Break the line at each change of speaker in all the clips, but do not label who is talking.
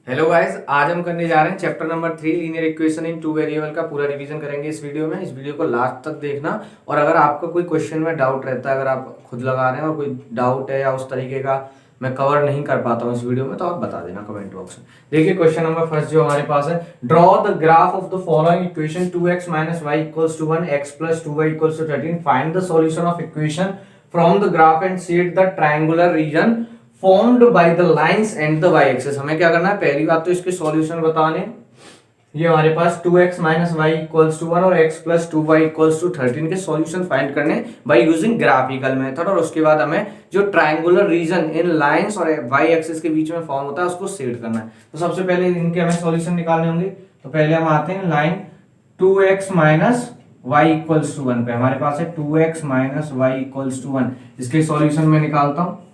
Hello guys, आज हम करने जा रहे हैं chapter number 3 linear equation in two variable का पूरा रिवीजन करेंगे इस वीडियो में। इस वीडियो को लास्ट तक देखना और अगर आपका कोई क्वेश्चन में डाउट रहता है, अगर आप खुद लगा रहे हैं और कोई डाउट है या उस तरीके का मैं कवर नहीं कर पाता हूँ इस वीडियो में, तो आप बता देना कमेंट बॉक्स में। देखिए क्वेश्चन नंबर फर्स्ट जो हमारे पास है, draw the graph of the following equation 2x minus y equals to 1 x plus 2y equals to 13, find the solution of equation from the graph and set the triangular region formed by the lines and the y axis. हमें क्या करना है, पहली बात तो इसके solution बताने। ये हमारे पास 2x minus y equals to 1 और x plus 2y equals to 13 के सॉल्यूशन फाइंड करने बाय यूजिंग ग्राफिकल मेथड। और उसके बाद हमें जो ट्रायंगुलर रीजन इन लाइंस और वाई एक्सिस के बीच में फॉर्म होता है उसको सेट करना है। तो सबसे पहले इनके हमें सॉल्यूशन निकालने होंगे। तो पहले हम आते हैं line 2x minus y equals to 1 पे। हमारे पास है 2x minus y equals to 1। इसके सॉल्यूशन में निकालता हूं।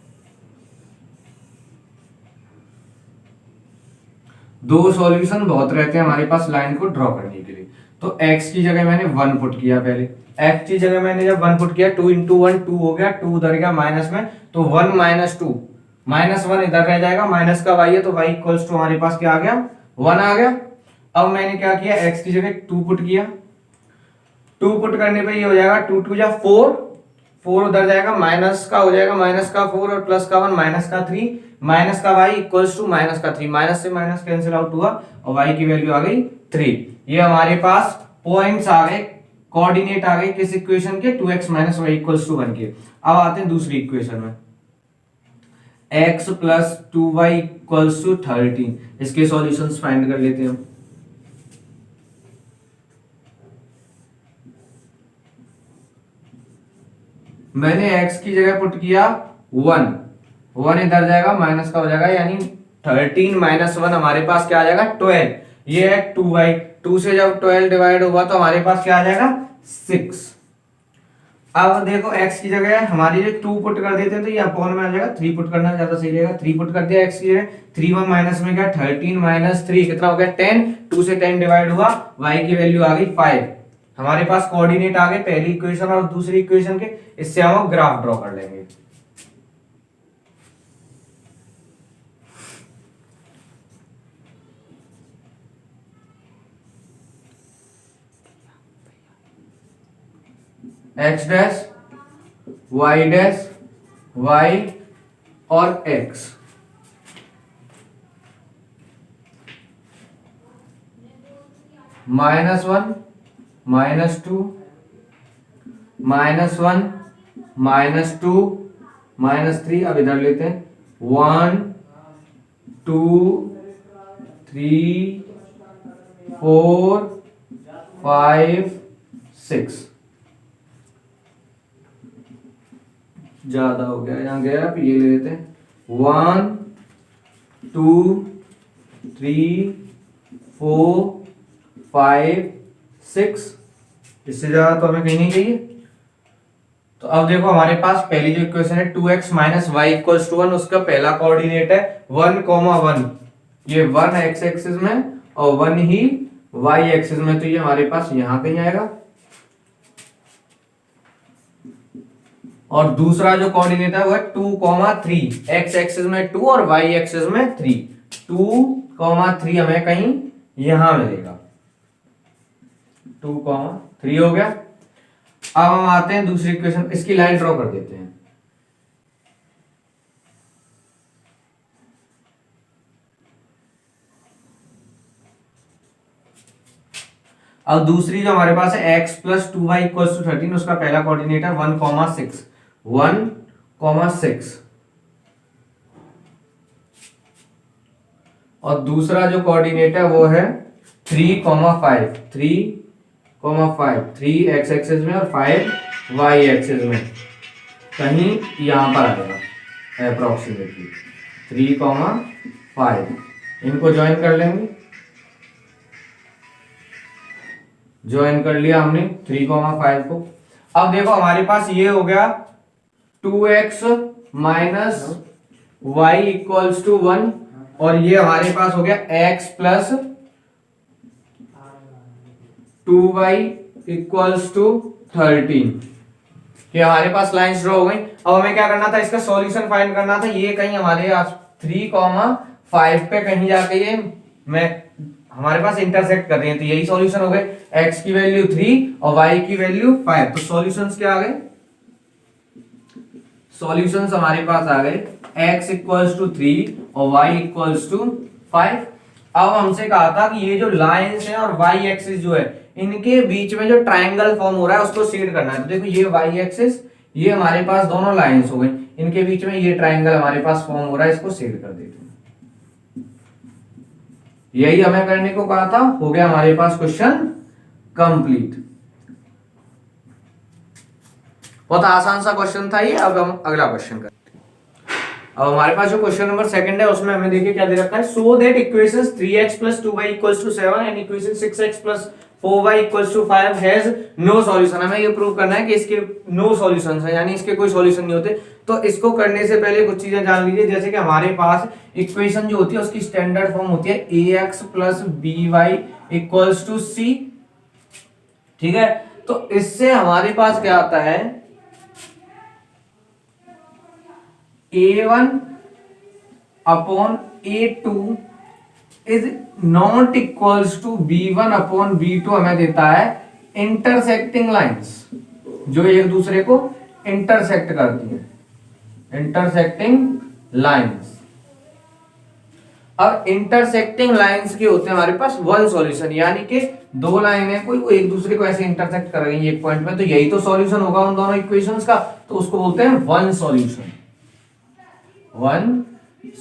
दो सॉल्यूशन बहुत रहते हैं हमारे पास लाइन को ड्रॉ करने के लिए। तो x की जगह मैंने 1 पुट किया। पहले x की जगह मैंने जब 1 पुट किया, 2 इंटू 1 2 हो गया, 2 उधर गया माइनस में, तो 1 माइनस 2 माइनस 1 इधर रह जाएगा, माइनस का y है तो y इक्वल्स टू हमारे पास क्या आ गया, 1 आ गया। अब मैंने क्या किया, x की जगह 2 पुट किया। 2 पुट करने पे ये हो जाएगा 2 2 जा 4, 4 उधर जाएगा, माइनस का हो जाएगा माइनस का 4 और प्लस का 1 माइनस का 3, माइनस का y इक्वल्स टू माइनस का 3, माइनस से माइनस कैंसिल आउट हुआ और y की वैल्यू आ गई 3। ये हमारे पास पॉइंट्स आ गए, कोऑर्डिनेट आ गए किस इक्वेशन के, 2x minus y equals to 1 के। अब आते हैं दूसरी इक्वेशन में, x plus 2y equals to 13। इसके सॉल्यूशंस फाइंड कर लेते हैं। मैंने x की जगह पुट किया 1 इधर जाएगा, माइनस का हो जाएगा, यानी 13 माइनस 1 हमारे पास क्या आ जाएगा, 12। ये है 2y, 2 से जब 12 डिवाइड हुआ तो हमारे पास क्या आ जाएगा, 6। अब देखो x की जगह हमारी जो 2 पुट कर देते हैं तो ये अपॉन में आ जाएगा, 3 पुट करना ज्यादा सही रहेगा। 3 पुट कर दिया x की जगह, 3 1 माइनस में क्या, 13 माइनस 3 कितना हो गया, 10। 2 से 10 डिवाइड हुआ, y की वैल्यू आ गई 5। हमारे पास कोऑर्डिनेट आ गए पहली इक्वेशन और दूसरी इक्वेशन के। इससे हम ग्राफ ड्रॉ कर लेंगे। x dash y dash y और x, -1 -2 -1 -2 -3। अब इधर लेते हैं 1 2 3 4 5 6। ज्यादा हो गया, यहाँ गया, अब ये ले लेते हैं 1 2 3 4 5 6। इससे ज्यादा तो हमें कहीं नहीं चाहिए। तो अब देखो हमारे पास पहली जो इक्वेशन है 2x minus y equals to 1, उसका पहला कोऑर्डिनेट है 1, 1। ये 1 x एक्सिस में और 1 ही y एक्सिस में, तो ये हमारे पास यहां कहीं आएगा। और दूसरा जो कोऑर्डिनेट है वो है 2, 3, x एक्सिस में 2 और y एक्सिस में 3। 2, 3 हमें कहीं यहां मिलेगा, 2, 3 हो गया। अब हम आते हैं दूसरी इक्वेशन, इसकी लाइन ड्रॉ कर देते हैं। अब दूसरी जो हमारे पास है x plus 2y equals to 13, उसका पहला कोऑर्डिनेट है 1, 6 और दूसरा जो कोऑर्डिनेट है वो है 3, 5 3 x एक्सिस में और 5 y एक्सिस में, कहीं यहां पर आएगा अप्रोक्सीमेटली 3, 5। इनको ज्वाइन कर लेंगे। ज्वाइन कर लिया हमने 3, 5 को। अब देखो हमारे पास ये हो गया 2x minus y equals to 1 और ये हमारे पास हो गया x plus 2y equals to 13। ये हमारे पास लाइंस ड्रॉ हो गई। अब हमें क्या करना था, इसका सॉल्यूशन फाइंड करना था। ये कहीं हमारे 3, 5 पे कहीं जाके ये मैं हमारे पास इंटरसेक्ट कर रही है, तो यही सॉल्यूशन हो गए। x की वैल्यू 3 और y की वैल्यू 5, तो सॉल्यूशंस क्या आ गए? सॉल्यूशंस हमारे पास आ गए x इक्वल्स टू 3 और y इक्वल्स टू 5। अब हमसे कहा था कि ये जो लाइंस है और y एक्सिस जो है इनके बीच में जो ट्रायंगल फॉर्म हो रहा है उसको शेड करना है। तो देखो ये y एक्सिस, ये हमारे पास दोनों लाइंस हो गई, इनके बीच में ये ट्रायंगल हमारे पास फॉर्म हो रहा है, इसको शेड कर देते हैं। यही हमें करने को कहा था, हो गया हमारे पास क्वेश्चन कंप्लीट। बहुत आसान सा क्वेश्चन था ये। अब हम अगला क्वेश्चन करते हैं। अब हमारे पास जो क्वेश्चन नंबर सेकंड है उसमें हमें देखिए क्या दे रखा है, so that equations 3x + 2y = 7 and equation 6x + 4y = 5 has no solution. हमें ये प्रूव करना है कि इसके नो सॉल्यूशन है, यानी इसके कोई सॉल्यूशन नहीं होते। तो इसको करने से पहले कुछ चीजें जान लीजिए, जैसे कि हमारे पास इक्वेशन जो होती है उसकी स्टैंडर्ड फॉर्म होती है ax + by = c। ठीक है, तो इससे हमारे पास क्या आता है, a1 upon a2 is not equals to b1 upon b2 हमें देता है इंटरसेक्टिंग लाइंस जो एक दूसरे को इंटरसेक्ट करती है, इंटरसेक्टिंग लाइंस। अब इंटरसेक्टिंग लाइंस के होते हैं हमारे पास वन सॉल्यूशन, यानी कि दो लाइन है कोई, वो एक दूसरे को ऐसे इंटरसेक्ट कर रही है एक पॉइंट में, तो यही तो सॉल्यूशन होगा उन दोनों इक्वेशंस का, तो उसको बोलते हैं वन सॉल्यूशन, वन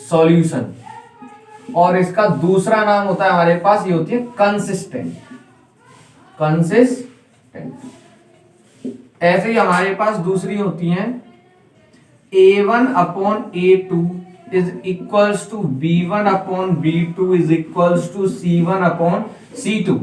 सॉल्यूशन। और इसका दूसरा नाम होता है हमारे पास, ये होती है कंसिस्टेंट, कंसिस्टेंट। ऐसे ही हमारे पास दूसरी होती है a1 upon a2 is equals to b1 upon b2 is equals to c1 upon c2।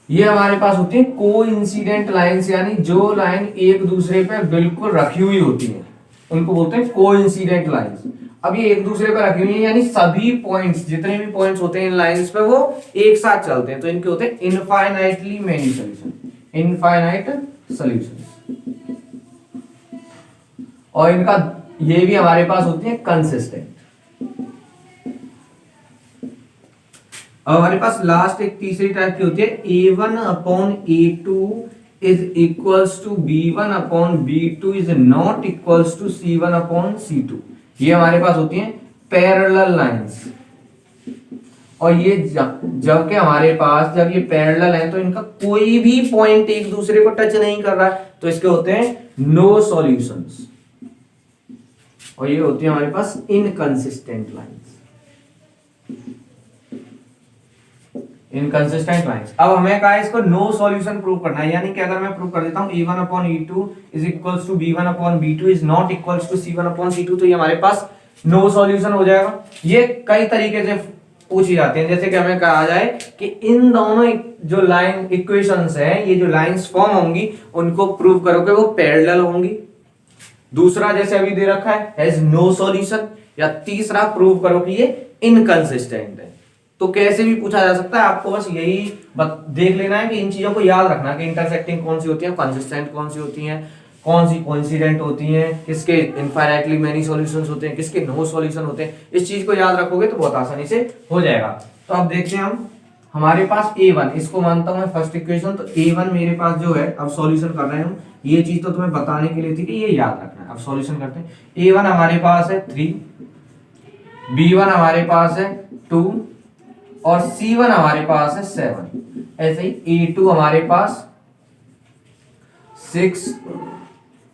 ये हमारे पास होती है कोइंसिडेंट लाइंस, यानी जो लाइन एक दूसरे पे बिल्कुल रखी हुई होती है उनको बोलते हैं कोइंसिडेंट लाइंस। अब ये एक दूसरे पे रखी हुई है, यानी सभी पॉइंट्स, जितने भी पॉइंट्स होते हैं इन लाइंस पे वो एक साथ चलते हैं, तो इनके होते हैं infinitely many solution, infinite solution. और इनका ये भी हमारे पास होती है कंसिस्टेंट। अब हमारे पास लास्ट एक तीसरी टाइप की होती है a1 upon a2 is equals to b1 upon b2 is not equals to c1 upon c2। ये हमारे पास होती हैं पैरेलल लाइंस। और ये जब के हमारे पास जब ये पैरेलल है तो इनका कोई भी पॉइंट एक दूसरे को टच नहीं कर रहा है, तो इसके होते हैं नो सॉल्यूशंस। और ये होती है हमारे पास इनकंसिस्टेंट लाइंस, इनकंसिस्टेंट लाइंस। अब हमें कहा है इसको नो सॉल्यूशन प्रूव करना है, यानी कि अगर मैं प्रूव कर देता हूं a1 upon e2 is equals to b1 upon b2 is not equals to c1 upon c2, तो ये हमारे पास नो सॉल्यूशन हो जाएगा। ये कई तरीके से पूछी जाती हैं, जैसे कि हमें कहा जाए कि इन दोनों जो लाइन इक्वेशंस हैं, ये जो लाइंस फॉर्म होंगी उनको प्रूव करोगे वो पैरेलल होंगी। दूसरा जैसे अभी दे रखा है हैज नो सॉल्यूशन, या तीसरा प्रूव करो कि ये इनकंसिस्टेंट है। तो कैसे भी पूछा जा सकता है, आपको बस यही देख लेना है कि इन चीजों को याद रखना कि इंटरसेक्टिंग कौन सी होती है, कंसिस्टेंट कौन सी होती है, कौन सी कोइंसिडेंट होती हैं, किसके इनफाइनाइटली मेनी सॉल्यूशंस होते हैं, किसके नो सॉल्यूशन होते हैं। इस चीज को याद रखोगे तो बहुत आसानी से हो जाएगा। तो अब देखते हैं हम, हमारे पास a1, इसको मानता हूं मैं फर्स्ट इक्वेशन, तो a1 मेरे पास जो है, अब सॉल्यूशन कर रहे हैं हम, ये चीज तो तुम्हें बताने के लिए थी कि ये याद रखना है। अब सॉल्यूशन करते हैं। a1 हमारे पास है 3, b1 हमारे पास है 2 और c1 हमारे पास है 7। ऐसे ही a2 हमारे पास 6,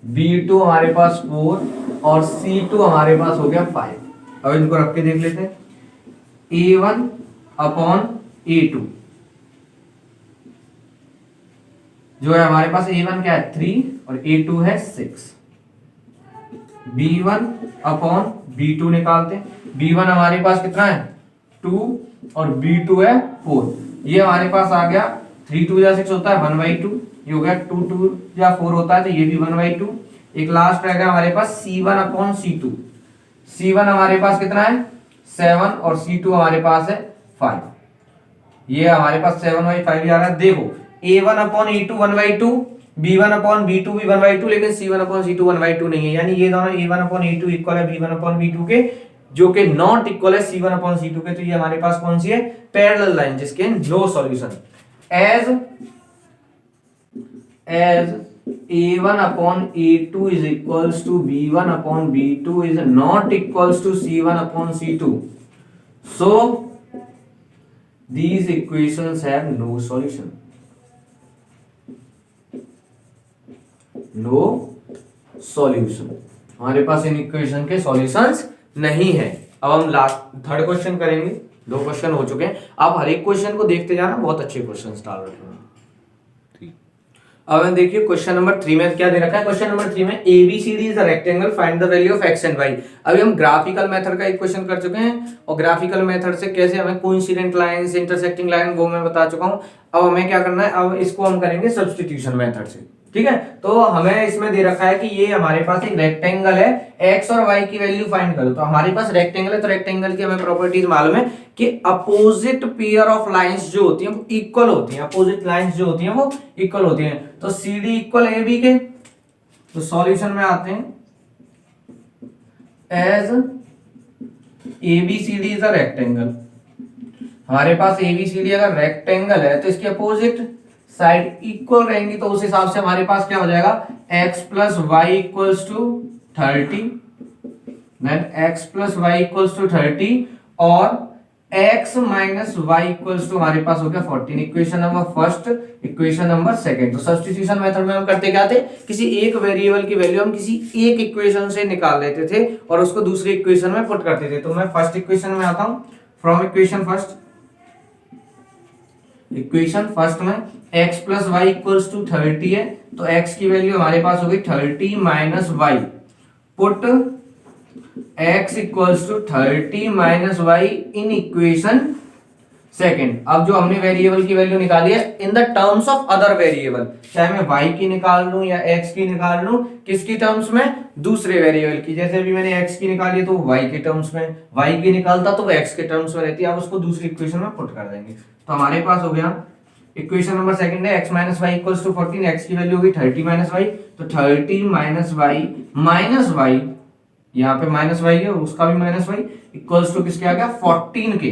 b2 हमारे पास 4 और c2 हमारे पास हो गया 5। अब इनको रख के देख लेते हैं। a1 अपॉन a2 जो है हमारे पास, a1 क्या है 3 और a2 है 6। b1 अपॉन b2 निकालते हैं। b1 हमारे पास कितना है 2 और b2 है 4। ये हमारे पास आ गया 3 2 या 6 होता है 1/2, ये हो गया 2 2 या 4 होता है तो ये भी 1/2। एक लास्ट रहेगा हमारे पास c1 अपॉन c2। c1 हमारे पास कितना है 7 और c2 हमारे पास है 5। ये हमारे पास 7/5 आ रहा है। देखो a1 upon a2 1/2, b1 upon b2 भी 1/2, लेकिन c1 अपॉन c2 1/2 नहीं है, यानी ये दोनों a1 अपॉन a2 इक्वल है b1 अपॉन b2 के जो कि नॉट इक्वल है C1 अपॉन C2 के, तो ये हमारे पास कौन सी है, पैरेलल लाइन, जिसके no solution. As A1 upon A2 is equals to B1 upon B2 is not equals to C1 upon C2. So these equations have no solution. No solution. हमारे पास in equation के solutions नहीं है। अब हम last third question करेंगे। 2 question हो चुके हैं, आप हर एक क्वेश्चन को देखते जाना, बहुत अच्छे क्वेश्चन डाल रखे हैं। अब देखिए क्वेश्चन नंबर 3 में क्या दे रखा है। क्वेश्चन नंबर 3 में ABCD is a rectangle, find the value of x and y। अभी हम ग्राफिकल मेथड का एक क्वेश्चन कर चुके हैं, और ग्राफिकल मेथड से कैसे हमें कोइंसिडेंट लाइंस, इंटरसेक्टिंग लाइन, वो मैं बता चुका हूं। अब हमें क्या करना है, अब इसको हम करेंगे सब्स्टिट्यूशन मेथड से, ठीक है। तो हमें इसमें दे रखा है कि ये हमारे पास एक रेक्टेंगल है, x और y की वैल्यू फाइंड करो। तो हमारे पास रेक्टेंगल है, तो रेक्टेंगल की हमें प्रॉपर्टीज मालूम है कि अपोजिट पेयर ऑफ लाइंस जो होती हैं वो इक्वल होती हैं, अपोजिट लाइंस जो होती हैं वो इक्वल होती हैं। तो CD इक्वल AB के, तो सॉल्यूशन में आते हैं as ABCD is a rectangle. हमारे पास ABCD अगर रेक्टेंगल है तो इसकी अपोजिट साइड इक्वल रहेंगी, तो उस हिसाब से हमारे पास क्या हो जाएगा, x plus y equals to 30, then x plus y equals to 30 और x minus y equals to हमारे पास हो गया 14। Equation number first, equation number second. तो सब्स्टिट्यूशन मेथड में हम करते क्या थे, किसी एक वेरिएबल की वैल्यू हम किसी एक इक्वेशन से निकाल लेते थे और उसको दूसरी इक्वेशन में पुट करते थे। तो मैं फर्स्ट इक्वेशन में आता हूं, from equation first, equation first में x plus y equals to 30 है, तो x की वैल्यू हमारे पास होगी 30 minus y, put x equals to 30 minus y in equation second. अब जो हमने वेरिएबल की वैल्यू निकाली है in the terms of other variable, चाहे मैं y की निकाल लूं या x की निकाल लूं, किसकी टर्म्स में, दूसरे वेरिएबल की। जैसे अभी मैंने x की निकाली है तो y के टर्म्स में, y की निकालता तो x के टर्म्स में रहती है। अब उसको दूसरी इक्वेशन में पुट कर देंगे, तो हमारे पास हो गया इक्वेशन नंबर सेकंड है x minus y equals to 14, x की वैल्यू होगी 30 माइनस वाई, तो 30 माइनस वाई यहाँ पे माइनस वाई है, उसका भी माइनस वाई इक्वल्स टू किसके आ गया, 14 के।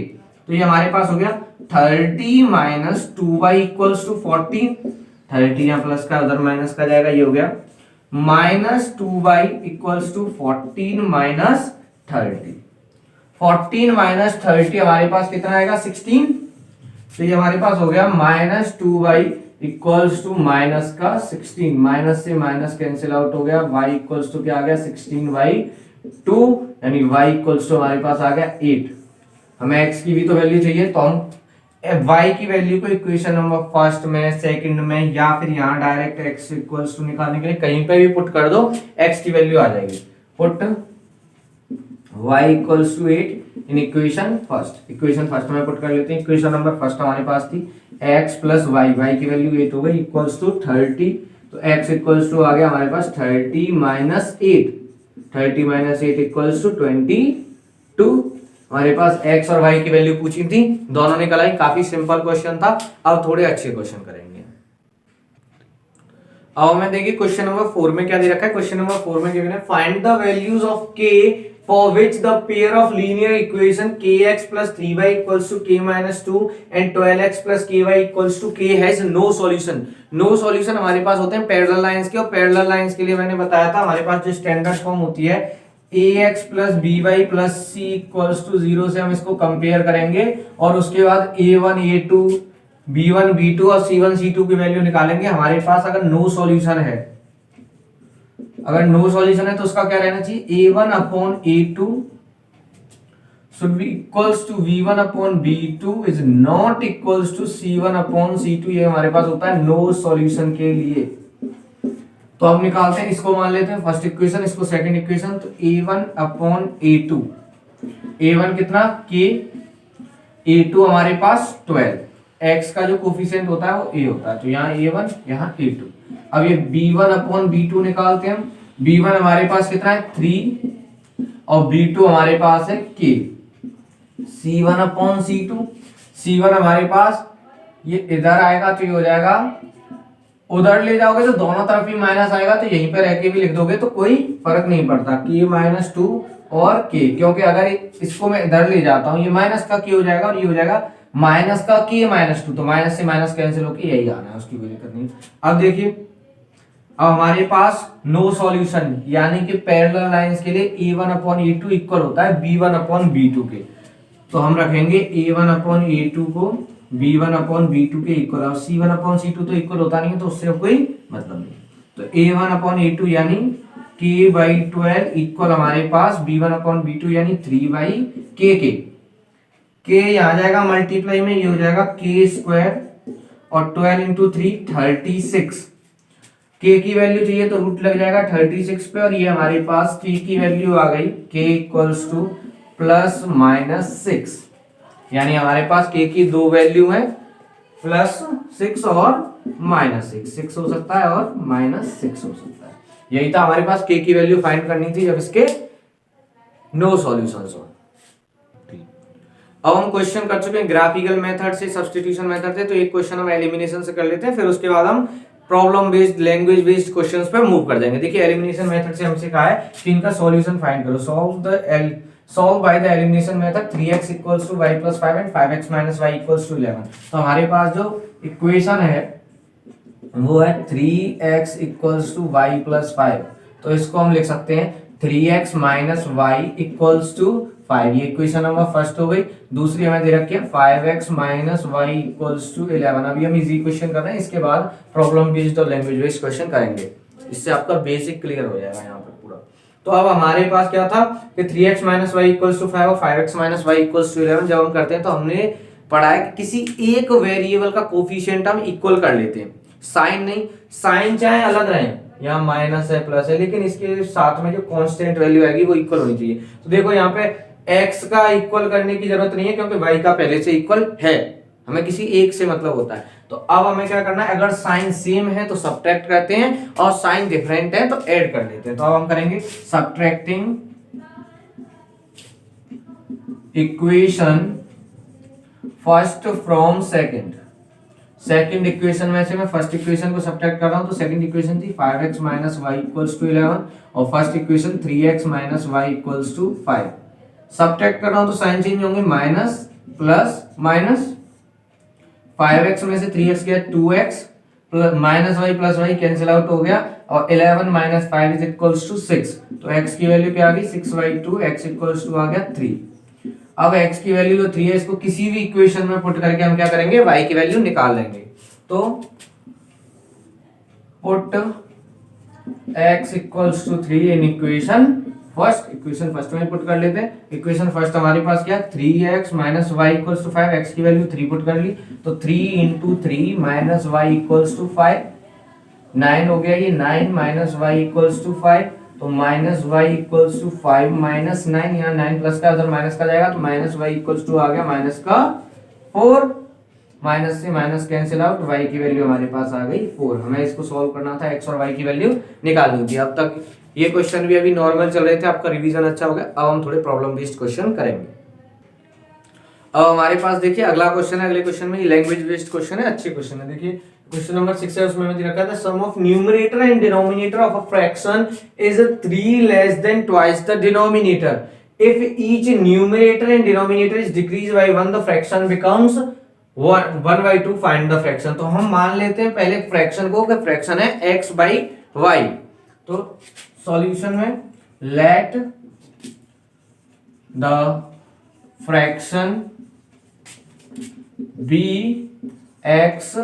तो ये हमारे पास हो गया 30 माइनस 2y इक्वल्स टू 14, 30 यहाँ प्लस का उधर माइनस का जाएगा, ये हो गया minus 2y equals to 14 minus 30। 14 minus 30 हमारे पास कितना आएगा, 16। तो ये हमारे पास हो गया minus 2y equals to minus का 16, माइनस से माइनस कैंसिल आउट हो गया, y इक्वल्स टू क्या आ गया 16/2, यानी y इक्वल्स टू हमारे पास आ गया 8। हमें x की भी तो वैल्यू चाहिए, तो हम y की वैल्यू को इक्वेशन नंबर फर्स्ट में, सेकंड में, या फिर यहाँ डायरेक्ट x इक्वल्स टू निकालने के लिए कहीं पे भी पुट कर दो, x की वैल्यू आ जाएगी। Put y equals to 8 in equation first, equation first में पुट कर लेते हैं। इक्वेशन नंबर फर्स्ट हमारे पास थी x प्लस वाई, वाई की वैल्यू 8 हो गई इक्वल्स टू 30, तो x इक्वल्स टू आ गया हमारे पास 30 माइनस 8, 30 माइनस 8 इक्वल्स टू 22। हमारे पास x और y की वैल्यू पूछी थी, दोनों निकल आई। काफी सिंपल क्वेश्चन था। अब थोड़े अच्छे क्वेश्चन करेंगे। अब हमें देखिए क्वेश्चन नंबर 4 में क्या दे रखा है। क्वेश्चन नंबर 4 में गिवन है find the values of k for which the pair of linear equation kx plus 3y equals to k minus 2 and 12x plus ky equals to k has no solution। no solution हमारे पास होते हैं parallel lines के, और parallel lines के लिए मैंने बताया था हमारे पास जो स्टैंडर्ड फॉर्म होती है ax plus by plus c equals to 0 से हम इसको कंपेयर करेंगे, और उसके बाद a1 a2 b1 b2 और c1 c2 की वैल्यू निकालेंगे। हमारे पास अगर नो सॉल्यूशन है, अगर नो सॉल्यूशन है तो उसका क्या रहना चाहिए, a1 upon a2 should be equals to v1 upon v2 is not equals to c1 upon c2। ये हमारे पास होता है नो सॉल्यूशन के लिए। तो अब निकालते हैं, इसको मान लेते हैं फर्स्ट इक्वेशन, इसको सेकंड इक्वेशन। तो a1 अपॉन a2, a1 कितना k, a2 हमारे पास 12, x का जो कोफिशिएंट होता है वो a होता है, तो यहाँ a1 यहाँ a2। अब ये b1 अपॉन b2 निकालते हैं हम। b1 हमारे पास कितना है 3 और b2 हमारे पास है k। c1 upon c2, c1 हमारे पास ये इधर आएगा तो ये हो जाएगा, उधर ले जाओगे तो दोनों तरफ ही माइनस आएगा, तो यहीं पे रह के भी लिख दोगे तो कोई फर्क नहीं पड़ता। k -2 और के, क्योंकि अगर इसको मैं इधर ले जाता हूं ये माइनस का के हो जाएगा और ये हो जाएगा माइनस का के माइनस टू, तो माइनस से माइनस कैंसिल होकर यही आना है, उसकी कोई दिक्कत नहीं। अब देखिए अब हमारे पास नो सॉल्यूशन, यानी कि पैरेलल लाइंस के लिए a1 अपॉन a2 इक्वल होता है b1 अपॉन b2 के, तो हम रखेंगे a1 अपॉन a2 को b1 अपॉन b2 के इक्वल, और c1 अपॉन c2 तो इक्वल होता नहीं है, तो उससे कोई मतलब नहीं। तो a1 अपॉन a2 यानी k बाई 12 इक्वल हमारे पास b1 अपॉन b2 यानी 3 बाई k यहाँ जाएगा मल्टीप्लाई में, ये हो जाएगा k स्क्वायर और 12 इंटू 3 36, k की वैल्यू चाहिए तो रूट लग जाएगा 36 पे, और ये हमारे पास k की वैल्यू आ गई k equals two plus minus 6, यानी हमारे पास k की दो वैल्यू है प्लस 6 और माइनस 6 हो सकता है और माइनस 6 हो सकता है। यही था हमारे पास k की वैल्यू फाइंड करनी थी जब इसके नो सॉल्यूशंस हो। अब हम क्वेश्चन कर चुके हैं ग्राफिकल मेथड से, सब्स्टिट्यूशन मेथड से, तो एक क्वेश्चन हम एलिमिनेशन से कर लेते हैं, फिर उसके बाद हम problem based language based questions पे मूव कर जाएंगे। देखिए एलिमिनेशन मेथड से हमसे कहा है कि इनका सॉल्यूशन फाइंड करो, solve by the elimination method 3x equals to y plus 5 and 5x minus y equals to 11। तो हमारे पास जो इक्वेशन है वो है 3x equals to y plus 5, तो इसको हम लिख सकते हैं 3x minus y equals to 5, ये इक्वेशन नंबर फर्स्ट हो गई। दूसरी हमें दे रखी है 5x minus y equals to 11। अभी हम इजी क्वेश्चन कर रहे हैं, इसके बाद प्रॉब्लम बेस्ड और लैंग्वेज बेस्ड क्वेश्चन करेंगे, इससे आपका बेसिक क्लियर हो जाएगा यहाँ पर पूरा। तो अब हमारे पास क्या था कि 3x minus y equals to 5 और 5x minus y equals to 11 जब हम करते हैं तो हमने पढ़ा है कि किसी एक वेरिएबल का कोफिशिएंट हम इक्वल कर लेते हैं, साइन नहीं, साइन चाहे अलग रहे, यहाँ माइनस है प्लस है, लेकिन इसके साथ में जो कांस्टेंट वैल्यू आएगी वो इक्वल होनी चाहिए। तो देखो यहाँ पे x का इक्वल करने की जरूरत नहीं है क्योंकि y का पहले से इक्वल है, हमें किसी एक से मतलब होता है। तो अब हमें क्या करना है, अगर साइन सेम है तो सब्ट्रैक्ट करते हैं और साइन डिफरेंट है तो ऐड कर लेते हैं। तो अब हम करेंगे subtracting equation first from second equation में से मैं फर्स्ट इक्वेशन को सब्ट्रैक्ट कर रहा हूं, तो सेकंड इक्वेशन थी 5x minus y equals to 11 और first equation 3x minus y equals to 5। Subtract कर रहा हूं तो साइन चेंज होंगे, माइनस प्लस माइनस, 5x में से 3x गया 2x plus minus y plus y cancel out हो गया, और 11 माइनस 5 इज इक्वल्स टू 6, तो x की वैल्यू क्या आ गई 6/2, x इक्वल्स टू आ गया 3। अब x की वैल्यू जो 3 है इसको किसी भी इक्वेशन में पुट करके हम क्या करेंगे, y की वैल्यू निकाल लेंगे। तो put x equals to 3 in equation first में पुट कर लेते हैं। इक्वेशन फर्स्ट हमारे पास क्या, 3x minus y equals to 5, x की वैल्यू 3 पुट कर ली, तो 3 into 3 minus y equals to 5, 9 हो गया ये, 9 माइनस वाई इक्वल्स टू 5, तो minus y equals to 5 minus 9, यहाँ 9 प्लस का उधर माइनस का जाएगा, तो माइनस वाई इक्वल्स टू आ गया माइनस का 4, माइनस से माइनस कैंसिल आउट, y की वैल्यू हमारे पास आ गई 4। हमें इसको सॉल्व करना था, x और y की वैल्यू निकालनी थी। अब तक ये क्वेश्चन भी अभी नॉर्मल चल रहे थे, आपका रिवीजन अच्छा हो गया। अब हम थोड़े प्रॉब्लम बेस्ड क्वेश्चन करेंगे। अब हमारे पास देखिए अगला क्वेश्चन है, अगले क्वेश्चन में लैंग्वेज बेस्ड क्वेश्चन है, अच्छे क्वेश्चन है। देखिए क्वेश्चन नंबर 6 है, उसमें मैंने रखा था sum of numerator and denominator of a fraction is 3 less than twice the denominator. If each numerator and denominator is decrease by 1 the fraction becomes 1/2, find the fraction. तो हम मान लेते हैं पहले फ्रैक्शन को, कि फ्रैक्शन है x बाई वाई। तो सॉल्यूशन में let the fraction be x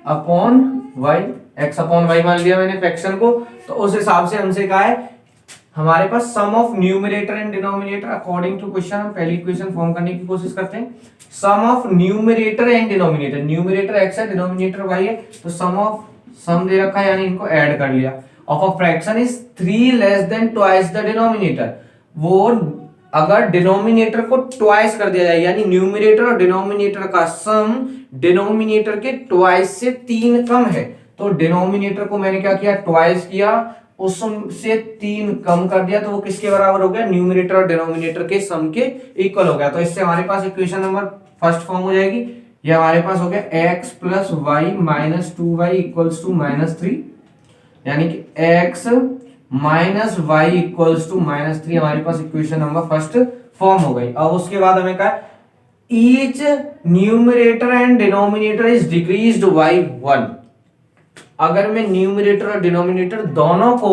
upon y, x upon y मान लिया मैंने फ्रैक्शन को। तो उस हिसाब से हमसे कहा है हमारे पास sum of numerator and denominator according to question, हम पहली इक्वेशन फॉर्म करने की कोशिश करते हैं। Sum of numerator and denominator, numerator x है डिनोमिनेटर y है, तो सम दे रखा है यानी इनको ऐड कर लिया। Of a fraction is 3 less than twice the denominator, वो अगर डिनोमिनेटर को ट्वाइस कर दिया जाए, यानी न्यूमरेटर और डिनोमिनेटर का सम डिनोमिनेटर के ट्वाइस से 3 कम है, तो डिनोमिनेटर को मैंने क्या किया, ट्वाइस किया, उससे 3 कम कर दिया, तो वो किसके बराबर हो गया, न्यूमरेटर और डिनोमिनेटर के सम के इक्वल हो गया। तो इससे हमारे पास इक्वेशन नंबर फर्स्ट फॉर्म हो जाएगी, ये हमारे पास हो गया x plus y minus 2y equals to -3, यानी कि x minus y equals to -3 हमारे पास इक्वेशन नंबर फर्स्ट फॉर्म हो गई। अब उसके बाद हमें कहा each numerator and denominator is decreased by 1। अगर मैं न्यूमरेटर और डिनोमिनेटर दोनों को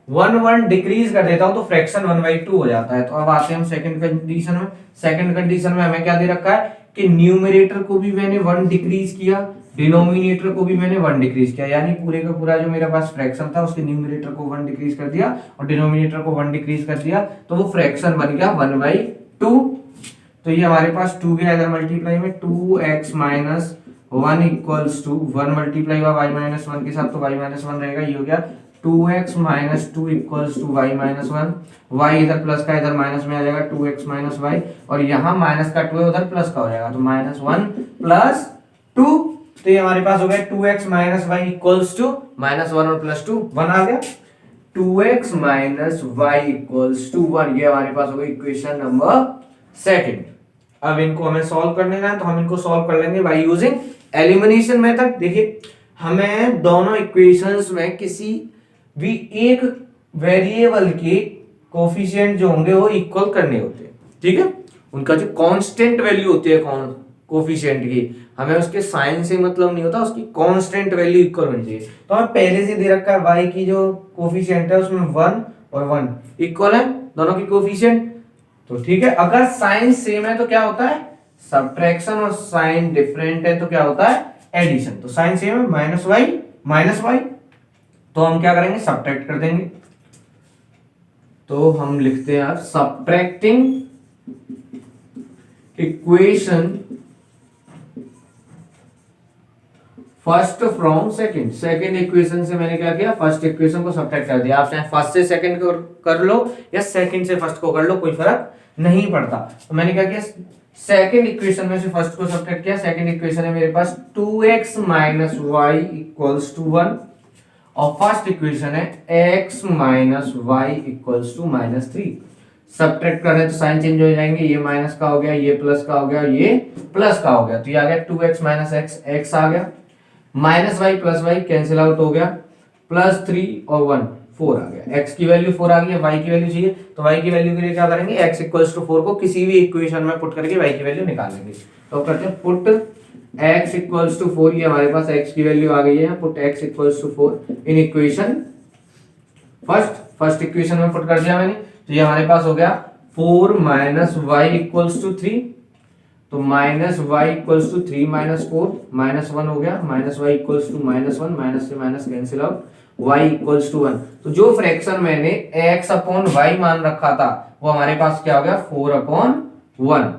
1 डिक्रीज कर देता हूं तो फ्रैक्शन 1/2 हो जाता है। तो अब आते हैं हम सेकंड कंडीशन में। सेकंड कंडीशन में हमें क्या दे रखा है कि न्यूमरेटर को भी मैंने 1 डिक्रीज किया, डिनोमिनेटर को भी मैंने 1 डिक्रीज किया, यानी पूरे का पूरा जो मेरे पास फ्रैक्शन था उसके न्यूमरेटर को 1 डिक्रीज कर दिया और डिनोमिनेटर को 1 डिक्रीज कर दिया, तो वो फ्रैक्शन बन गया 1/2। तो ये हमारे पास 2 गया इधर मल्टीप्लाई में, 2x minus 1 equals to 1 multiply हुआ y माइनस 1 के साथ, तो y माइनस 1 रहेगा, ये हो गया 2x minus 2 equals to y minus 1। y इधर प्लस का इधर माइनस में आ जाएगा 2x माइनस y, और यहाँ माइनस का 2 है उधर प्लस का हो जाएगा, तो -1 प्लस 2। तो ये हमारे पास हो गया 2x minus y equals to -1 और प्लस 2 1 आ गया, 2x minus y equals to 1। ये हमारे पास हो गई इक्वेशन नंबर सेकंड। अब इनको हमें सॉल्व करने का है, तो हम इनको सॉल्व कर लेंगे बाय यूजिंग एलिमिनेशन मेथड। देखिए हमें दोनों इक्वेशंस में किसी भी एक वेरिएबल के कोफिशिएंट जो होंगे वो इक्वल करने होते हैं, ठीक है। उनका जो कांस्टेंट वैल्यू होती है कोफिशिएंट की, हमें उसके साइन से मतलब नहीं होता, उसकी कांस्टेंट वैल्यू इक्वल होनी चाहिए। तो हमें पहले से दे रखा है y की जो कोफिशिएंट है उसमें 1 और 1 इक्वल है दोनों की कोफिशिएंट, तो ठीक है। अगर साइन सेम है तो क्या होता है सब्ट्रैक्शन, और साइन डिफरेंट है तो क्या होता है एडिशन। तो साइन सेम है -y, तो हम क्या करेंगे सब्ट्रैक्ट कर देंगे। तो हम लिखते हैं subtracting equation first from second. Second equation से मैंने क्या किया, फर्स्ट इक्वेशन को सब्ट्रैक्ट कर दिया। आप चाहे फर्स्ट से सेकंड को कर लो या सेकंड से फर्स्ट को कर लो, कोई फर्क नहीं पड़ता। तो मैंने क्या किया, सेकंड इक्वेशन में से फर्स्ट को सब्ट्रैक्ट किया। सेकंड इक्वेशन है मेरे पास 2x minus y equals to 1, और फर्स्ट इक्वेशन है x minus y equals to -3। Subtract कर रहे तो साइन चेंज हो जाएंगे, ये माइनस का हो गया, ये प्लस का हो गया, ये प्लस का हो गया, तो ये आ गया 2x माइनस x आ गया, -y plus y cancel out हो गया, +3 और 1 4 आ गया। x की वैल्यू 4 आ गई है, y की वैल्यू चाहिए, तो y की वैल्यू के लिए क्या करेंगे, x इक्वल्स टू 4 को किसी भी इक्वेशन में पुट करके y की वैल्यू निकाल लेंगे। तो करते हैं पुट x इक्वल्स टू 4, ये हमारे पास x की वैल्यू आ गई है, put x equals to 4 in equation first equation में पुट कर दिया मैंने, तो ये हमारे पास हो गया 4 माइनस y इक्वल्स टू 3, तो minus y equals to 3 minus 4 -1 हो गया, minus y equals to -1, minus से minus cancel out, y equals to 1। तो जो फ्रैक्शन मैंने x अपॉन y मान रखा था वो हमारे पास क्या हो गया 4/1।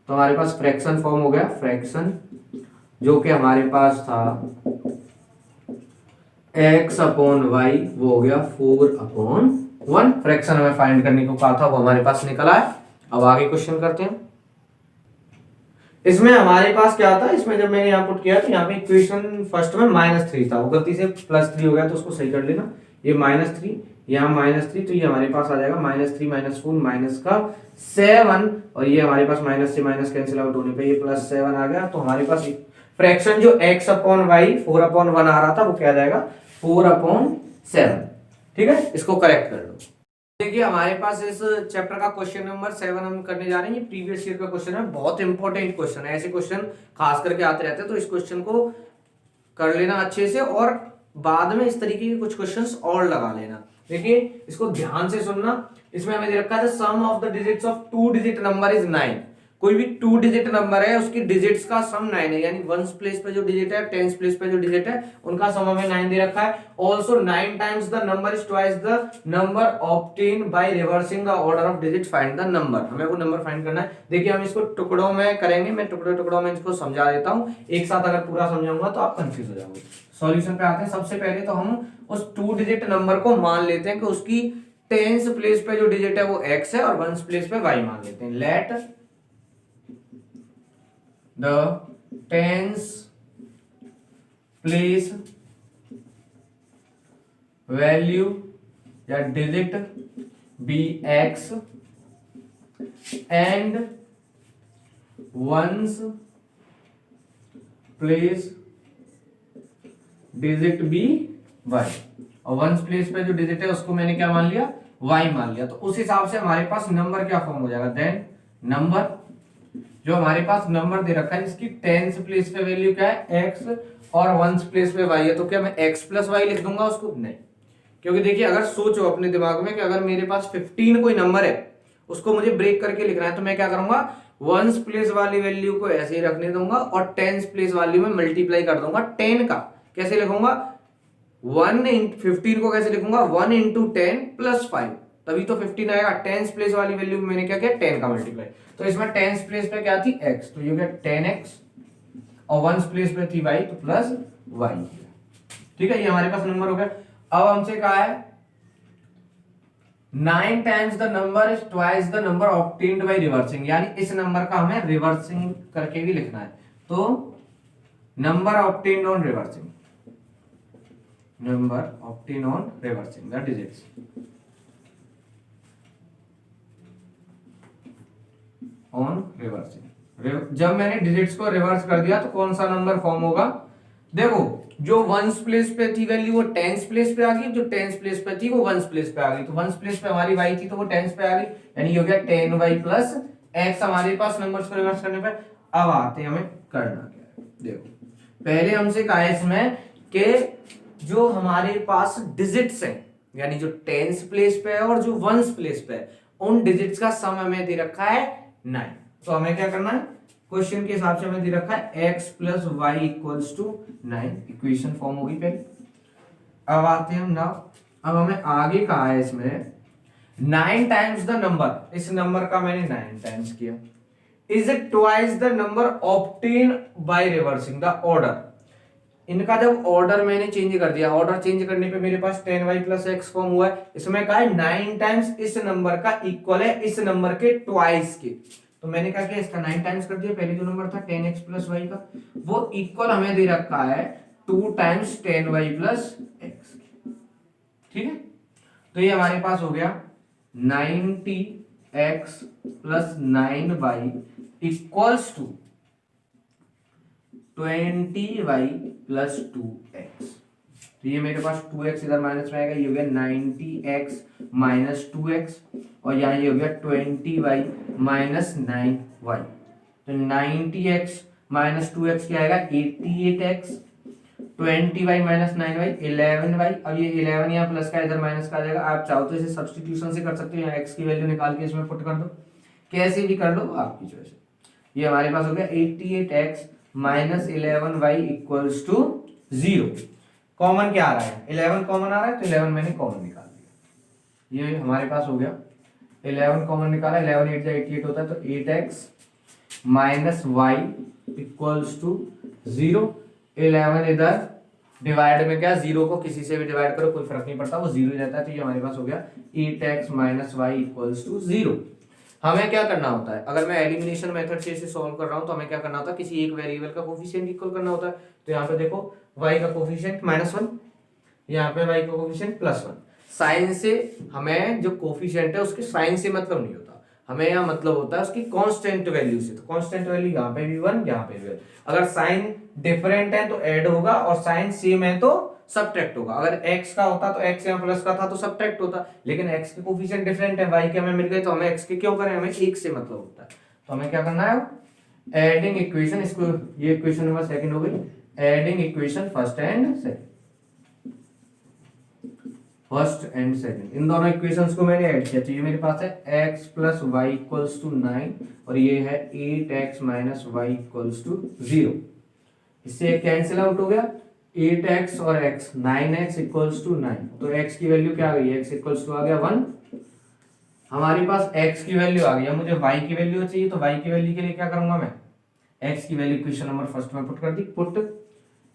तो हमारे पास फ्रैक्शन फॉर्म हो गया, फ्रैक्शन जो कि हमारे पास था x अपॉन y वो हो गया 4/1। फ्रैक्शन हमें फाइंड करने को कहा था, वो हमारे पास निकला है। अब आगे क्वेश्चन करते हैं। इसमें हमारे पास क्या था, इसमें जब मैंने यहाँ पुट किया तो यहाँ पे इक्वेशन फर्स्ट में -3 था, वो गलती से +3 हो गया, तो उसको सही कर लेना। ये -3 यहाँ -3, तो ये हमारे पास आ जाएगा -3 -4 माइनस का 7, और ये हमारे पास माइनस से माइनस कैंसिल आउट होने पे ये +7 आ गया। तो हमारे पास फ्रैक्शन जो x अपॉन y 4/1 आ रहा था वो क्या आ जाएगा 4/7। ठीक है, इसको करेक्ट कर लो। देखिए हमारे पास इस चैप्टर का क्वेश्चन नंबर 7 हम करने जा रहे हैं। ये प्रीवियस ईयर का क्वेश्चन है, बहुत इंपॉर्टेंट क्वेश्चन है, ऐसे क्वेश्चन खास करके आते रहते हैं, तो इस क्वेश्चन को कर लेना अच्छे से, और बाद में इस तरीके के कुछ क्वेश्चंस और लगा लेना। देखिए इसको ध्यान से सुनना। इसमें हमें दे रखा है sum of the digits of 2 digit number is 9। कोई भी 2 डिजिट नंबर है उसकी डिजिट्स का सम 9 है, यानी 1s प्लेस पे जो डिजिट है 10s प्लेस पे जो डिजिट है उनका सम हमें 9 दे रखा है। Also 9 times the number is twice the number obtain by reversing the order of digit, find the number. हमें वो नंबर फाइंड करना है। देखिए हम इसको टुकड़ों में करेंगे, मैं टुकड़ों में इसको समझा देता हूँ, एक साथ अगर पूरा समझाऊंगा तो आप कंफ्यूज हो जाओगे। सॉल्यूशन पे आते हैं। सबसे पहले तो हम उस 2 डिजिट नंबर को मान लेते हैं कि उसकी 10s प्लेस पे जो डिजिट है वो x है और 1s प्लेस पे y मान लेते हैं। Let the 10s place value या digit be x and 1s place digit be y। और वंस प्लेस पे जो डिजिट है उसको मैंने क्या मान लिया, y मान लिया। तो उस हिसाब से हमारे पास नंबर क्या फॉर्म हो जाएगा, देन नंबर, जो हमारे पास नंबर दे रखा है इसकी टेंस प्लेस पे वैल्यू क्या है x और वंस प्लेस पे y है, तो क्या मैं x प्लस वाई लिख दूंगा उसको, नहीं। क्योंकि देखिए अगर सोचो अपने दिमाग में कि अगर मेरे पास 15 कोई नंबर है उसको मुझे ब्रेक करके लिखना है, तो मैं क्या करूंगा, वंस प्लेस वाली वैल्यू को ऐसे ही रखने दूंगा और टेंस प्लेस वाली में मल्टीप्लाई कर दूंगा 10 का। कैसे लिखूंगा, 15 को कैसे लिखूंगा, 1 इंटू 10 प्लस 5, तभी तो 15 आएगा। टेंस प्लेस वाली वैल्यू में मैंने क्या किया, 10 का मल्टीप्लाई। तो इसमें टेंस प्लेस पे क्या थी, x, तो ये क्या 10x, और वंस प्लेस पे थी y, तो प्लस y। ठीक है, ये हमारे पास नंबर हो गया। अब हमसे कहा है 9 times the number is twice the number obtained by reversing, यानी इस नंबर का हमें रिवर्सिंग करके भी लिखना है। तो number obtained on reversing, number obtained on reversing the digits, on reversing. जब मैंने डिजिट्स को रिवर्स कर दिया तो कौन सा नंबर फॉर्म होगा, देखो जो वंस प्लेस पे थी वैल्यू वो टेंस प्लेस पे आ गई, जो टेंस प्लेस पे थी वो वंस प्लेस पे आ गई। तो वंस प्लेस पे हमारी y थी तो वो टेंस पे आ गई, यानी ये हो गया 10y प्लस x हमारे पास नंबर्स को रिवर्स करने पे। अब आते हैं हमें करना क्या है, देखो पहले हमसे कहा है इसमें कि जो हमारे पास डिजिट्स हैं, यानी जो टेंस प्लेस पे है और जो वंस प्लेस पे है, उन डिजिट्स का सम हमें दे रखा है 9। तो हमें क्या करना है, क्वेश्चन के हिसाब से हमें दे रखा है x plus y equals to 9, equation form होगी पहले। अब आते हैं हम ना, अब हमें आगे कहा है इसमें 9 टाइम्स द नंबर, इस नंबर का मैंने 9 टाइम्स किया, is it twice the number obtain by reversing the order. इनका जब ऑर्डर मैंने चेंज कर दिया, ऑर्डर चेंज करने पे मेरे पास 10y प्लस x फॉर्म हुआ है। इसमें कहा है 9 टाइम्स इस नंबर का इक्वल है इस नंबर के ट्वाइस के। तो मैंने क्या किया, इसका 9 टाइम्स कर दिया। पहले जो नंबर था 10x प्लस y का, वो इक्वल हमें दे रखा है 2 टाइम्स 10y प्लस x। ठीक है, तो ये हमारे पास हो गया 90x plus 9y equals to 20y plus 2x। तो ये मेरे पास 2x इधर माइनस में आएगा, ये हो गया 90x माइनस 2x, और यहाँ ये हो गया 20y माइनस 9y। तो 90x माइनस 2x क्या आएगा, 88x, 20y minus 9y 11y। अब ये 11 यहाँ प्लस का इधर माइनस का आ जाएगा। आप चाहो तो इसे सब्स्टिट्यूशन से कर सकते हो, यहाँ x की वैल्यू निकाल के इसमें पुट कर दो, कैसे भी कर लो आपकी चॉइस है। ये हमारे पास हो गया 88x minus 11y equals to 0। Common क्या आ रहा है, 11 कॉमन आ रहा है, तो 11 मैंने कॉमन निकाल दिया। ये हमारे पास हो गया 11 कॉमन निकाला, 11 8 88 होता है, तो 8x minus y equals to 0। 11 इधर डिवाइड में क्या, 0 को किसी से भी डिवाइड करो कोई फर्क नहीं पड़ता, वो 0 रहता है। तो ये हमारे पास हो गया 8x minus y equals to 0। हमें क्या करना होता है, अगर मैं एलिमिनेशन मेथड से इसे सॉल्व कर रहा हूं तो हमें क्या करना होता है, किसी एक वेरिएबल का कोफिशिएंट इक्वल करना होता है। तो यहाँ पे देखो y का कोफिशिएंट -1, यहाँ पे y का कोफिशिएंट +1। साइन से हमें जो कोफिशिएंट है उसके साइन से मतलब नहीं होता, हमें यहाँ मतलब होता है उसकी कांस्टेंट वैल्यू से। तो कांस्टेंट वैल्यू यहाँ पे भी 1, यहाँ पे भी 1। अगर साइन डिफरेंट है तो ऐड होगा, और साइन सेम है तो सब्ट्रैक्ट होगा। अगर x का होता तो x यहाँ प्लस का था तो सब्ट्रैक्ट होता, लेकिन x के कोफिशिएंट डिफरेंट है, y के हमें मिल गए, तो हमें x के क्यों करें, हमें 1 से मतलब होता है। तो हमें क्या करना है, एडिंग इक्वेशन, इसको ये इक्वेशन नंबर सेकंड हो गई, adding equation first and second, इन दोनों इक्वेशंस को मैंने ऐड किया। तो ये मेरे पास है x plus y equals to 9, और ये है 8x minus y equals to 0। इससे कैंसिल आउट हो गया, 8x और x, 9x इक्वल्स टू 9। तो x की वैल्यू क्या आ गई, x इक्वल्स टू आ गया 1। हमारे पास x की वैल्यू आ गई, अब मुझे y की वैल्यू चाहिए। तो y की वैल्यू के लिए क्या करूंगा मैं, x की वैल्यू इक्वेशन नंबर फर्स्ट में पुट कर दी, put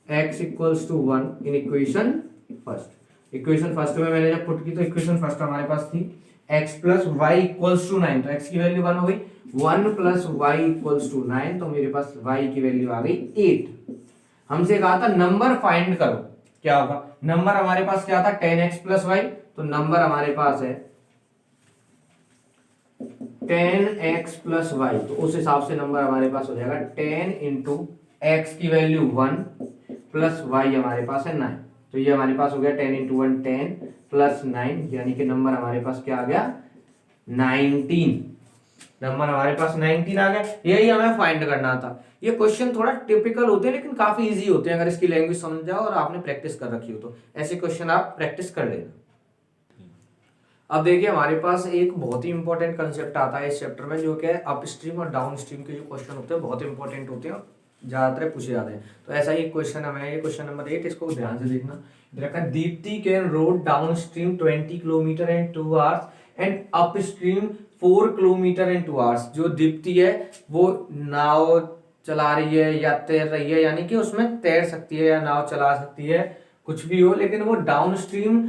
x equals to 1 in equation first. Equation first में मैंने जब पुट की तो इक्वेशन फर्स्ट हमारे पास थी x plus y equals to 9, तो x की वैल्यू 1 हो गई, 1 प्लस वाई इक्वल्स टू 9, तो मेरे पास y की वैल्यू आ गई 8। हमसे कहा था नंबर फाइंड करो, क्या होगा, नंबर हमारे पास क्या था 10x प्लस वाई, तो नंबर हमारे पास है 10x प्लस वाई। तो उस हिसाब से नंबर हमारे पास हो जाएगा 10 इंटू एक्स की वैल्यू 1 प्लस वाई हमारे पास है 9। तो ये हमारे पास हो गया 10 इंटू 1 10 प्लस 9, यानी कि नंबर हमारे पास क्या आ गया 19। नंबर हमारे पास 19 आ गया। यही हमें फाइंड करना था। ये क्वेश्चन थोड़ा टिपिकल होते हैं लेकिन काफी इजी होते हैं अगर इसकी लैंग्वेज समझ जाओ और आपने प्रैक्टिस कर रखी हो तो। ऐसे क्वेश्चन आप प्रैक्टिस कर लेना। अब देखिए हमारे पास एक बहुत ही इंपॉर्टेंट कंसेप्ट आता है इस चैप्टर में, जो कि अप स्ट्रीम और डाउन स्ट्रीम के जो क्वेश्चन होते हैं बहुत इंपॉर्टेंट होते हैं, ज्यादातर पूछे जाते हैं। तो ऐसा ही क्वेश्चन हमें, ये क्वेश्चन नंबर 8, इसको ध्यान से देखना। देखा, Deepti can road down stream 20 kilometre in 2 hours and up stream 4 kilometre in 2 hours. जो दीप्ति है वो नाव चला रही है या तैर रही है, यानी कि उसमें तैर सकती है या नाव चला सकती है, कुछ भी हो, लेकिन वो डाउन स्ट्रीम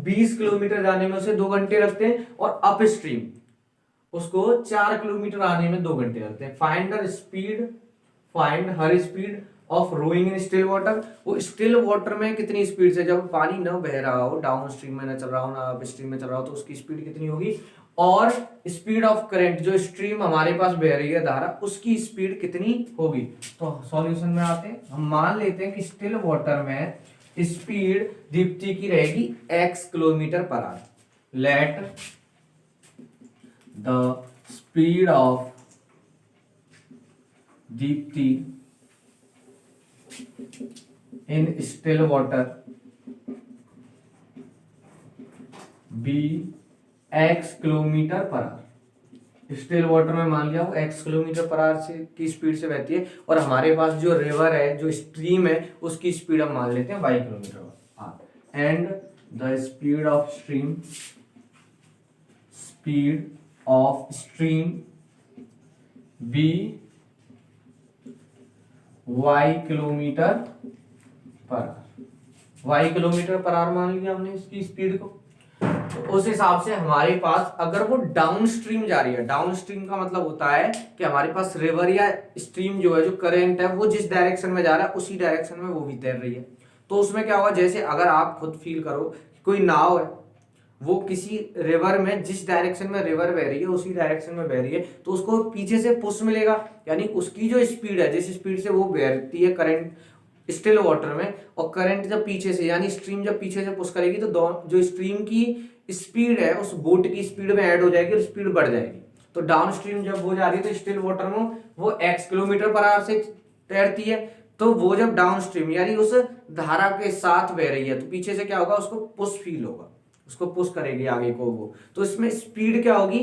20 किलोमीटर जाने में उसे 2 घंटे लगते हैं और अप स्ट्रीम उसको 4 किलोमीटर आने में 2 घंटे लगते हैं। Find her speed of rowing in still water. वो स्टिल वाटर में कितनी स्पीड से, जब पानी न बह रहा हो, डाउन स्ट्रीम में न चल रहा हो ना अप स्ट्रीम में चल रहा हो, तो उसकी स्पीड कितनी होगी, और स्पीड ऑफ करंट, जो स्ट्रीम हमारे पास बह रही है धारा, उसकी स्पीड कितनी होगी। तो सॉल्यूशन में आते हैं, हम मान लेते हैं कि स्टिल वाटर में स्पीड दीप्ति की रहेगी x kilometre per hour. Let the speed of Deepti in still water be x kilometre per hour. Still water में मान लिया वो x किलोमीटर पर आवर से की स्पीड से बहती है, और हमारे पास जो रिवर है, जो स्ट्रीम है, उसकी स्पीड हम मान लेते हैं y kilometre per hour. And the speed of stream be y kilometre per hour. y kilometre per hour मान लिया हमने इसकी स्पीड को। तो उस हिसाब से हमारे पास अगर वो डाउन स्ट्रीम जा रही है, डाउन स्ट्रीम का मतलब होता है कि हमारे पास रिवर या स्ट्रीम जो है, जो करंट है, वो जिस डायरेक्शन में जा रहा है उसी डायरेक्शन में वो भी तैर रही है। तो उसमें क्या होगा, जैसे अगर आप खुद फील करो कोई नाव है, वो किसी रिवर में, जिस डायरेक्शन में रिवर बह रही है उसी डायरेक्शन में बह रही है, तो उसको पीछे से पुश मिलेगा, यानी उसकी जो स्पीड है, जिस स्पीड से वो बहती है करंट स्टिल वाटर में, और करंट जब पीछे से, यानी स्ट्रीम जब पीछे से पुश करेगी, तो जो स्ट्रीम की स्पीड है उस बोट की स्पीड में ऐड हो जाएगी और स्पीड बढ़ जाएगी। तो डाउन स्ट्रीम जब वो जा रही है तो स्टिल वाटर में वो x किलोमीटर पर आवर से तैरती है, तो वो जब डाउन स्ट्रीम यानी उस धारा के साथ बह रही है, तो पीछे से क्या होगा, उसको पुश फील होगा, उसको पुश करेगी आगे को वो। तो इसमें स्पीड क्या होगी,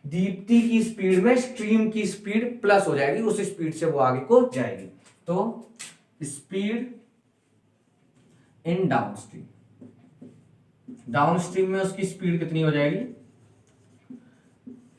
दीप्ति की स्पीड में स्ट्रीम की स्पीड प्लस हो जाएगी, उस स्पीड से वो आगे को जाएगी। तो speed in down stream, down stream में उसकी स्पीड कितनी हो जाएगी,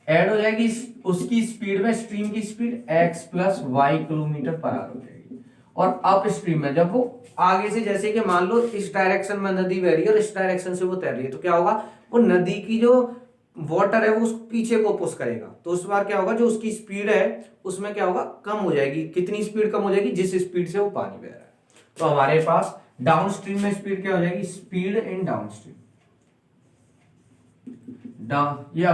ऐड हो जाएगी उसकी स्पीड में स्ट्रीम की speed x plus y kilometre per hour हो जाएगी। और अप स्ट्रीम में जब वो आगे से, जैसे कि मान लो इस डायरेक्शन में नदी बह रही है और इस डायरेक्शन से वो तैर रही है, तो क्या होगा, वो नदी की जो वाटर है वो उसको पीछे को पुश करेगा, तो उस बार क्या होगा, जो उसकी स्पीड है उसमें क्या होगा, कम हो जाएगी। कितनी स्पीड कम हो जाएगी, जिस स्पीड से वो पानी बह रहा है। तो हमारे पास डाउन स्ट्रीम में स्पीड क्या हो जाएगी, स्पीड इन डाउन स्ट्रीम, ये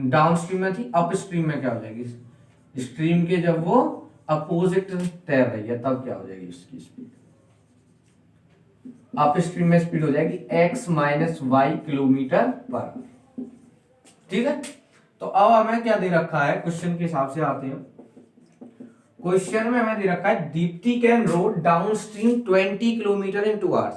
डाउन स्ट्रीम में थी, अप स्ट्रीम में क्या हो जाएगी, स्ट्रीम के जब वो अपोजिट तैर रही है तब क्या हो जाएगी इसकी स्पीड, अप स्ट्रीम में स्पीड हो जाएगी x माइनस वाई किलोमीटर पर। ठीक है, तो अब हमें क्या दे रखा है, क्वेश्चन के हिसाब से आते हैं। क्वेश्चन में हमें दे रखा है Deepti can road down stream 20 kilometre in 2 hours.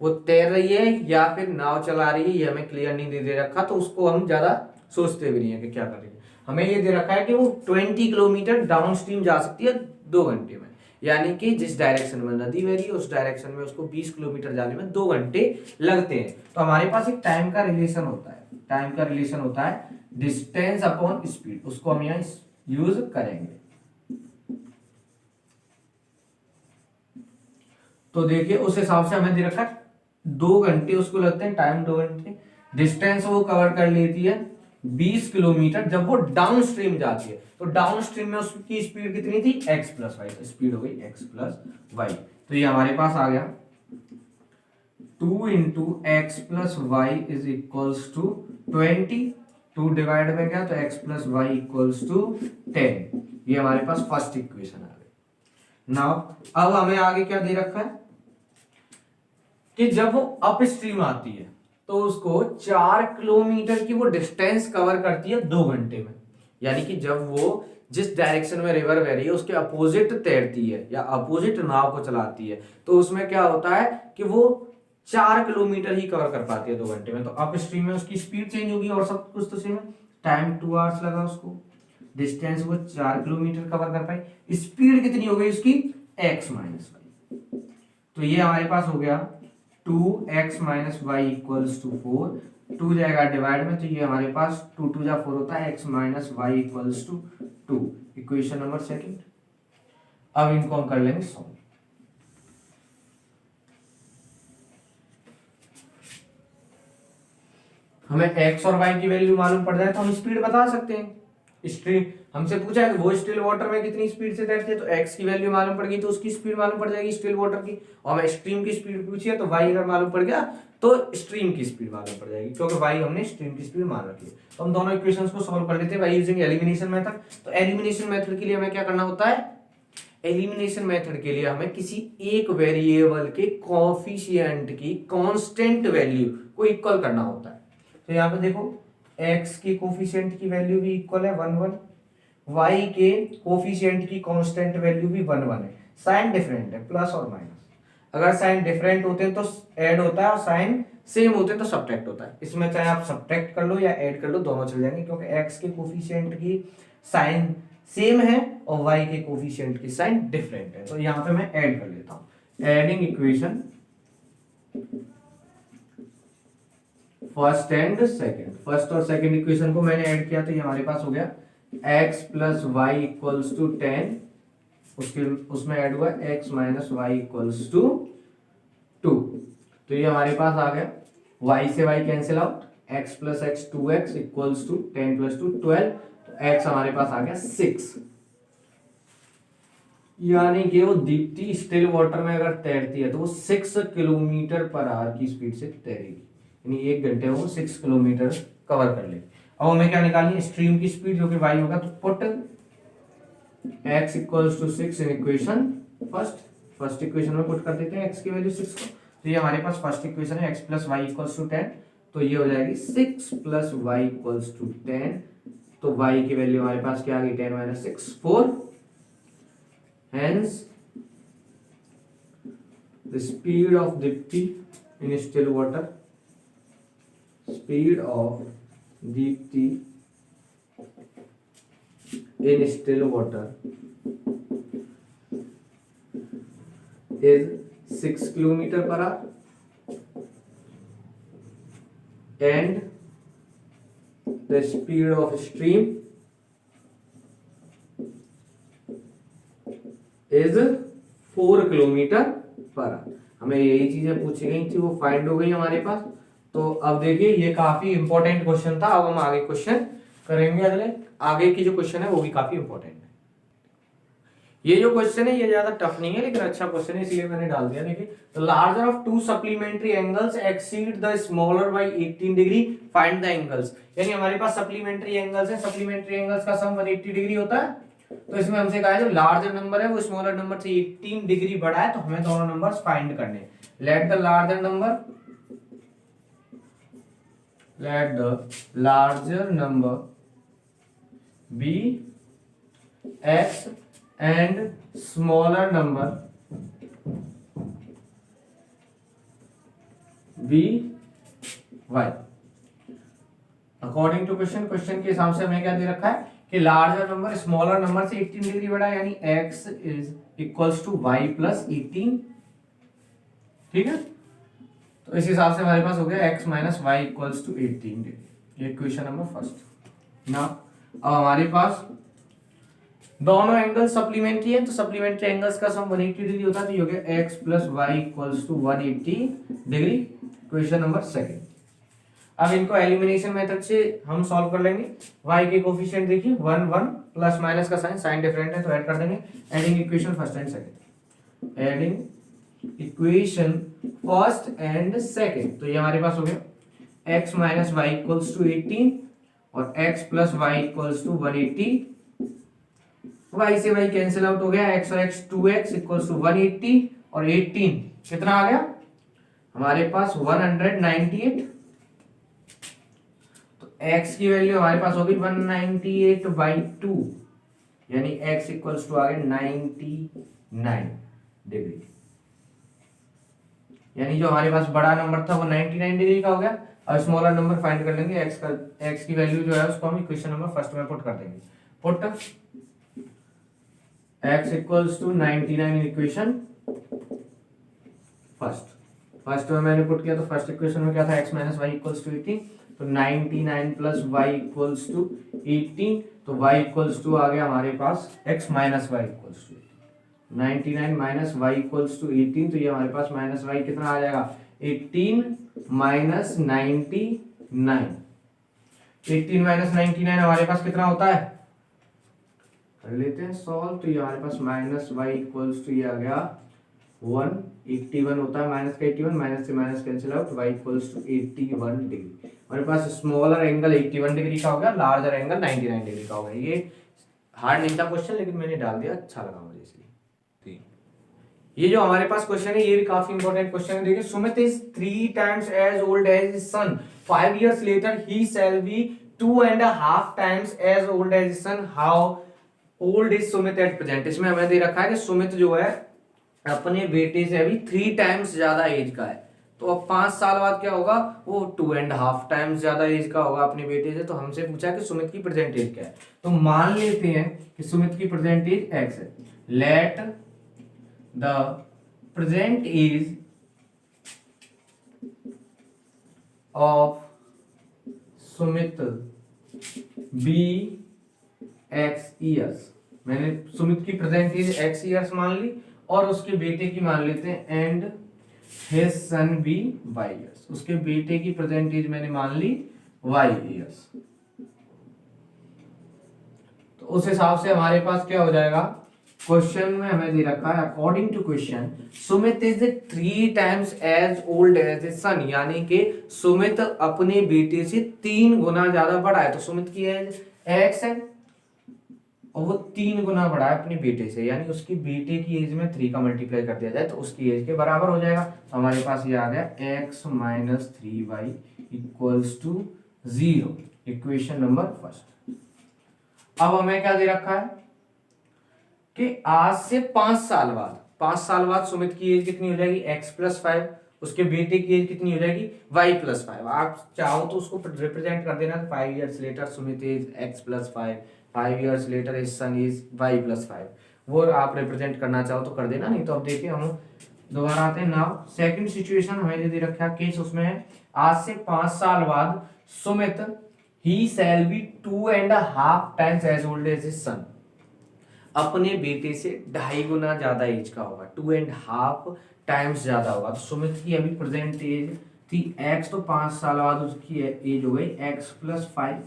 वो तैर रही है या फिर नाव चला रही है, ये हमें क्लियर नहीं दे रखा, तो उसको हम ज्यादा सोचते भी नहीं है कि क्या कर रही है। हमें ये दे रखा है कि वो 20 किलोमीटर डाउन स्ट्रीम जा सकती है 2 घंटे में, यानी कि जिस डायरेक्शन में नदी बह रही है उस डायरेक्शन में उसको 20 किलोमीटर जाने में 2 घंटे लगते हैं। तो हमारे पास एक टाइम का रिलेशन होता है, टाइम का रिलेशन होता है डिस्टेंस अपॉन स्पीड, उसको हम यहाँ यूज करेंगे। तो देखिए उस हिसाब से हमें दे रखा है 2 घंटे उसको लगते हैं, टाइम 2 घंटे, डिस्टेंस वो कवर कर लेती है 20 किलोमीटर जब वो डाउन स्ट्रीम जाती है। तो डाउन स्ट्रीम में उसकी स्पीड कितनी थी, x प्लस वाई, स्पीड हो गई x प्लस वाई। तो ये हमारे पास आ गया 2 into x plus y is equals to 20, 2 divide में गया तो x plus y equals to 10। ये हमारे पास फर्स्ट इक्वेशन आ गई। नाउ अब हमें आगे क्या दे रखा है, कि जब वो अप स्ट्रीम आती है तो उसको 4 किलोमीटर की वो डिस्टेंस कवर करती है 2 घंटे में। यानी कि जब वो जिस डायरेक्शन में रिवर बह रही है उसके अपोजिट तैरती है या अपोजिट नाव को चलाती है, तो उसमें क्या होता है कि वो 4 किलोमीटर ही कवर कर पाती है 2 घंटे में। तो अप स्ट्रीम में उसकी स्पीड चेंज होगी और सब कुछ तो सेम है। टाइम 2 आवर्स लगा उसको, डिस्टेंस वो 4 किलोमीटर कवर कर पाई, स्पीड कितनी हो गई उसकी x माइनस वाई। तो ये हमारे पास हो गया 2x minus y equals to 4, 2 जाएगा डिवाइड में, तो ये हमारे पास 2 2 जा 4 होता है, x minus y equals to 2, equation number second. अब इनको हम कर लेंगे सॉल्व। हमें x और y की वैल्यू मालूम पड़ जाए तो हम स्पीड बता सकते हैं। स्ट्रीम हमसे पूछा है कि वो स्टिल वाटर में कितनी स्पीड से तैरती है, तो x की वैल्यू मालूम पड़ गई तो उसकी स्पीड मालूम पड़ जाएगी स्टिल वाटर की। और हमें स्ट्रीम की स्पीड पूछी है तो y अगर मालूम पड़ गया तो स्ट्रीम की स्पीड मालूम पड़ जाएगी, क्योंकि y हमने स्ट्रीम की स्पीड मान रखी है। तो हम दोनों इक्वेशंस को सॉल्व कर लेते हैं बाय यूजिंग एलिमिनेशन मेथड। तो एलिमिनेशन मेथड के लिए हमें क्या करना होता है, एलिमिनेशन मेथड के लिए हमें किसी एक वेरिएबल के कोएफिशिएंट की कांस्टेंट वैल्यू को इक्वल करना होता है। तो यहाँ पे देखो x के कोफिशिएंट की वैल्यू भी इक्वल है 1 1, y के कोफिशिएंट की कांस्टेंट वैल्यू भी 1 1 है। साइन डिफरेंट है, प्लस और माइनस। अगर साइन डिफरेंट होते हैं तो ऐड होता है और साइन सेम होते हैं तो सब्ट्रैक्ट होता है। इसमें चाहे आप सब्ट्रैक्ट कर लो या ऐड कर लो, दोनों चल जाएंगे, क्योंकि x के कोफिशिएंट की साइन सेम है और y के कोफिशिएंट की साइन डिफरेंट है। तो यहाँ पे मैं ऐड कर लेता हूँ। Adding equation first and second, first और सेकंड इक्वेशन को मैंने ऐड किया तो ये हमारे पास हो गया x plus y equals to 10, उसमें ऐड हुआ x minus y equals to 2। तो ये हमारे पास आ गया y से y कैंसिल आउट, x प्लस x 2x इक्वल्स टू 10 प्लस 2 12, तो x हमारे पास आ गया 6। यानी कि वो दीप्ति स्टिल वाटर में अगर तैरती है तो वो 6 किलोमीटर पर आवर की स्पीड से तैरेगी, यानी 1 घंटे में वो 6 किलोमीटर कवर कर लेगी। अब हमें क्या निकालनी है, स्ट्रीम की स्पीड जो कि y होगा, तो put x equals to 6 in equation first equation में पुट कर देते हैं x की वैल्यू 6 को। तो ये हमारे पास फर्स्ट इक्वेशन है x plus y equals to 10, तो ये हो जाएगी 6 प्लस वाई इक्वल्स टू 10। तो y की वैल्यू हमारे पास क्या आ गई, 10 minus 6 4। Hence the speed of Dipti in still water, speed of Dipti in still water is 6 kilometer per hour and the speed of stream is 4 kilometre per our. हमें यही चीजें पूछी गई थी, वो फाइंड हो गई हमारे पास। तो अब देखिए ये काफी इंपॉर्टेंट क्वेश्चन था। अब हम आगे क्वेश्चन करेंगे, अगले आगे की जो क्वेश्चन है वो भी काफी इंपॉर्टेंट है। ये जो क्वेश्चन है ये ज्यादा टफ नहीं है लेकिन अच्छा क्वेश्चन है, इसलिए मैंने डाल दिया। देखिए, the larger of to supplementary angles exceed the smaller by 18 degree, find the angles. यानी हमारे पास सप्लीमेंट्री एंगल्स है, सप्लीमेंट्री एंगल्स का सम 180 डिग्री होता है। तो इसमें हमसे कहा है जो लार्जर नंबर है वो स्मॉलर नंबर से 18 डिग्री बड़ा है, तो हमें दोनों नंबर्स फाइंड करने। Let the larger number be x and smaller number be y। According to question के हिसाब से हमें क्या दे रखा है कि लार्जर नंबर स्मॉलर नंबर से 18 डिग्री बड़ा है, यानी x is equals to y plus 18। ठीक है, तो इस हिसाब से हमारे पास हो गया x minus y equals to 18 degree. ये इक्वेशन नंबर फर्स्ट ना। अब हमारे पास दोनों एंगल सप्लीमेंट्री है, तो सप्लीमेंट्री एंगल्स का सम 180 डिग्री होता है, तो ये हो गया x plus y equals to 180 degree. Question number second. अब इनको एलिमिनेशन मेथड से हम सॉल्व कर लेंगे। y के कोफिशिएंट देखिए 1 1, प्लस माइनस का साइन डिफरेंट है तो ऐड कर देंगे। Adding equation first and second, adding equation first and second. तो ये हमारे पास हो गया x minus y equals to 18 और x plus y equals to 180। y से y कैंसिल आउट हो गया, x और x 2x इक्वल्स टू 180 और 18 कितना आ गया हमारे पास 198, तो x की वैल्यू हमारे पास होगी 198/2, यानी x इक्वल्स टू आ गया 99 डिग्री। यानी जो हमारे पास बड़ा नंबर था वो 99 डिग्री का हो गया। और स्मॉलर नंबर फाइंड कर लेंगे, x की वैल्यू जो है उसको हम इक्वेशन नंबर फर्स्ट में पुट कर देंगे। Put x equals to 99 in equation first में मैंने पुट किया, तो फर्स्ट इक्वेशन में क्या था, x minus y equals to 18, तो 99 प्लस वाई इक्वल्स टू 18, तो y इक्वल्स टू आ गया हमारे पास x minus y equals to 99 minus y equals to 18, तो ये हमारे पास माइनस वाई कितना आ जाएगा, 18 माइनस 99, 18 माइनस 99 हमारे पास कितना होता है, कर लेते हैं सॉल्व। तो ये हमारे पास माइनस वाई इक्वल्स टू ये आ गया 181 होता है, माइनस का 81, माइनस से minus cancel out, y equals to 81 degree. हमारे पास स्मॉलर एंगल 81 डिग्री का हो गया, लार्जर एंगल 99 डिग्री का हो गया। ये हार्ड नहीं था क्वेश्चन, लेकिन मैंने डाल दिया, अच्छा लगा मुझे इसलिए। ये जो हमारे पास क्वेश्चन है ये भी काफी इंपॉर्टेंट क्वेश्चन है। देखिए, Sumit is 3 times as old as his son, 5 years later he shall be 2.5 times as old as his son, how old is Sumit at present. इसमें हमें दे रखा है कि सुमित जो है अपने बेटे से अभी 3 टाइम्स ज्यादा एज का है, तो अब 5 साल बाद क्या होगा, वो 2.5 टाइम्स ज्यादा एज का होगा अपने बेटे से। तो हमसे पूछा कि सुमित की प्रेजेंट एज क्या है, तो मान लेते हैं कि सुमित की प्रेजेंट एज x है। Let the present age of Sumit be x years। मैंने सुमित की प्रेजेंट एज x years मान ली, और उसके बेटे की मान लेते हैं and his son be y years। उसके बेटे की प्रेजेंट एज मैंने मान ली y years। तो उस हिसाब से हमारे पास क्या हो जाएगा, क्वेश्चन में हमें दे रखा है according to question Sumit is 3 times as old as his son, यानी कि सुमित अपने बेटे से 3 गुना ज्यादा बड़ा है। तो सुमित की एज x है और वो 3 गुना बड़ा है अपने बेटे से, यानी उसकी बेटे की एज में 3 का मल्टीप्लाई कर दिया जाए तो उसकी एज के बराबर हो जाएगा। तो हमारे पास ये आ गया x minus 3y equals to 0, equation number first. अब हमें क्या दे रखा है कि आज से 5 साल बाद सुमित की एज कितनी हो जाएगी, x प्लस 5, उसके बेटे की एज कितनी हो जाएगी, y प्लस 5। आप चाहो तो उसको रिप्रेजेंट कर देना, 5 years later Sumit is x plus 5, 5 years later his son is y plus 5, वो आप रिप्रेजेंट करना चाहो तो कर देना, नहीं तो अब देखिए हम दोबारा आते हैं। नाउ सेकंड सिचुएशन हमें दे रखा है केस, उसमें है आज से 5 साल बाद Sumit he shall be 2.5 times as old as his son, अपने बेटे से 2.5 गुना ज्यादा एज का होगा, 2.5 टाइम्स ज्यादा होगा। तो सुमित की अभी प्रेजेंट एज थी x, तो 5 साल बाद उसकी एज हो गई x प्लस 5,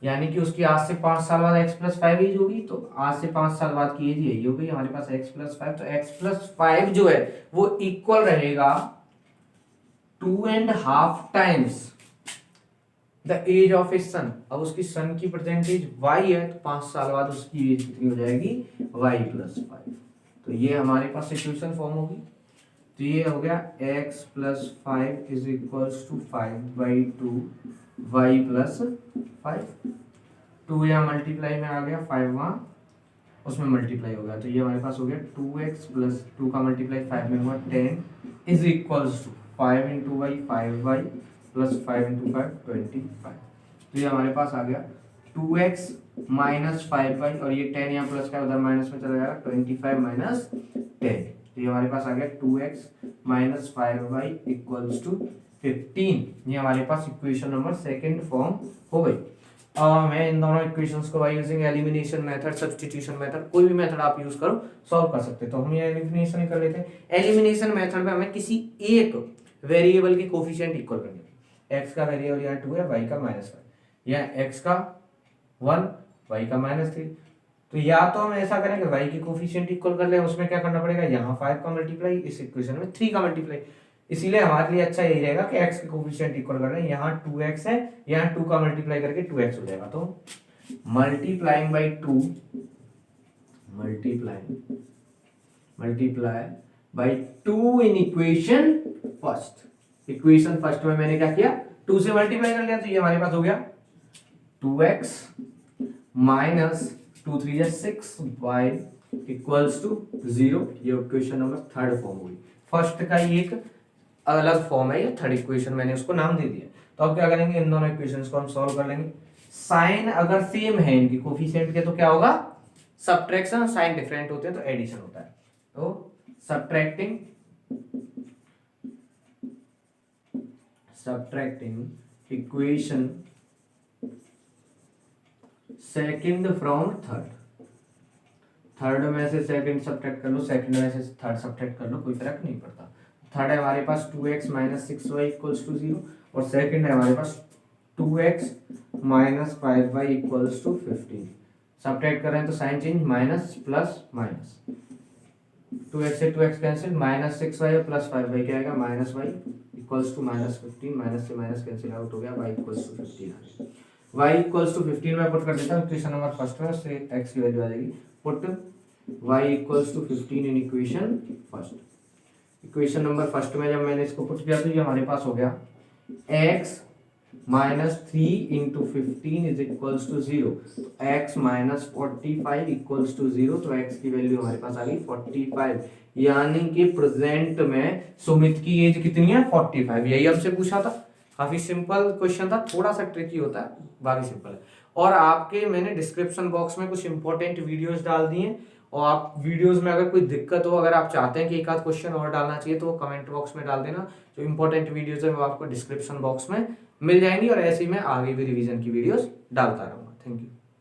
यानी कि उसकी आज से 5 साल बाद x प्लस 5 एज होगी, तो आज से 5 साल बाद की एज यही हो गई हमारे पास x प्लस 5। तो x प्लस 5 जो है वो इक्वल रहेगा 2.5 times the age of his son. अब उसकी सन की प्रेजेंट एज y है, तो 5 साल बाद उसकी एज कितनी हो जाएगी, y प्लस 5। तो ये हमारे पास इक्वेशन फॉर्म होगी। तो ये हो गया x plus 5 is equals to 5/2 y plus 5, 2 यहाँ मल्टीप्लाई में आ गया, 5 वहाँ उसमें मल्टीप्लाई हो गया, तो ये हमारे पास हो गया 2x प्लस 2 का मल्टीप्लाई 5 में हुआ 10 is equals to 5 into y 5y plus 5 into 5 25। तो ये हमारे पास आ गया 2x माइनस 5y, और ये 10 यहाँ प्लस का उधर माइनस में चला जाएगा, 25 माइनस 10। तो ये हमारे पास आ गया 2x minus 5y equals to 15। ये हमारे पास इक्वेशन नंबर सेकंड फॉर्म हो गई। अब हमें इन दोनों इक्वेशंस को by using elimination method, substitution method, कोई भी मेथड आप यूज करो सॉल्व कर सकते हैं। तो हम ये एलिमिनेशन ही कर लेते हैं। एलिमिनेशन मेथड में हमें किसी एक वेरिएबल के कोफिशिएंट इक्वल करने हैं। x का वेरिएबल यहाँ 2 है, y का -5, या x का 1, y का -3। तो या तो हम ऐसा करें कि y के कोफिशिएंट इक्वल कर लें, उसमें क्या करना पड़ेगा, यहाँ 5 का मल्टीप्लाई, इस इक्वेशन में 3 का मल्टीप्लाई। इसीलिए हमारे लिए अच्छा यही रहेगा कि x के कोफिशिएंट इक्वल कर रहे हैं, यहाँ 2x है, यहाँ 2 का मल्टीप्लाई करके 2x हो जाएगा। तो multiply by 2 in equation first. Equation first में मैंने क्या किया, 2 से मल्टीप्लाई कर लिया, तो ये हमारे पास हो गया 2x minus 2 3 6 y equals to 0। ये इक्वेशन नंबर थर्ड फॉर्म हुई। फर्स्ट का ही एक अलग फॉर्म है, ये थर्ड इक्वेशन मैंने उसको नाम दे दिया। तो अब क्या करेंगे, इन दोनों इक्वेशंस को हम सॉल्व कर लेंगे। साइन अगर सेम है इनकी कोफिशिएंट के तो क्या होगा, सब्ट्रैक्शन, साइन डिफरेंट होते हैं तो एडिशन होता है। तो subtracting equation second from third, third में से सेकंड सब्ट्रैक्ट कर लो, सेकंड में से थर्ड सब्ट्रैक्ट कर लो, कोई फर्क नहीं पड़ता। थर्ड है हमारे पास 2x minus 6y equals to 0 और सेकंड है हमारे पास 2x minus 5y equals to 15। Subtract कर रहे हैं तो sign change, minus plus minus, 2x से 2x कैंसिल, माइनस 6y और प्लस 5y क्या आएगा, minus y equals to minus 15, minus से माइनस कैंसिल आउट हो गया, y इक्वल्स टू 15 आ गया। y इक्वल्स टू 15 में पुट कर देता हूँ इक्वेशन नंबर फर्स्ट में, उससे x की वैल्यू आ जाएगी। Put y equals to 15 in equation first. Equation number first में जब मैंने इसको पुट किया तो ये हमारे पास हो गया x minus 3 into 15 is equals to 0। तो x माइनस 45 इक्वल्स टू 0, तो x की वैल्यू हमारे पास आ गई 45। यानी कि प्रेजेंट में सुमित की एज कितनी है, 45। यही हमसे पूछा था, काफी सिंपल क्वेश्चन था, थोड़ा सा ट्रिकी होता है, बाकी सिंपल है। और आपके मैंने डिस्क्रिप्शन बॉक्स में कुछ इंपॉर्टेंट वीडियोस डाल दिए, और आप वीडियोस में अगर कोई दिक्कत हो, अगर आप चाहते हैं कि एक आध क्वेश्चन और डालना चाहिए तो वो कमेंट बॉक्स में डाल देना। जो इंपॉर्टेंट वीडियोस है वो आपको डिस्क्रिप्शन बॉक्स में मिल जाएंगी, और ऐसे ही मैं आगे भी रिवीजन की वीडियोस डालता रहूंगा। Thank you.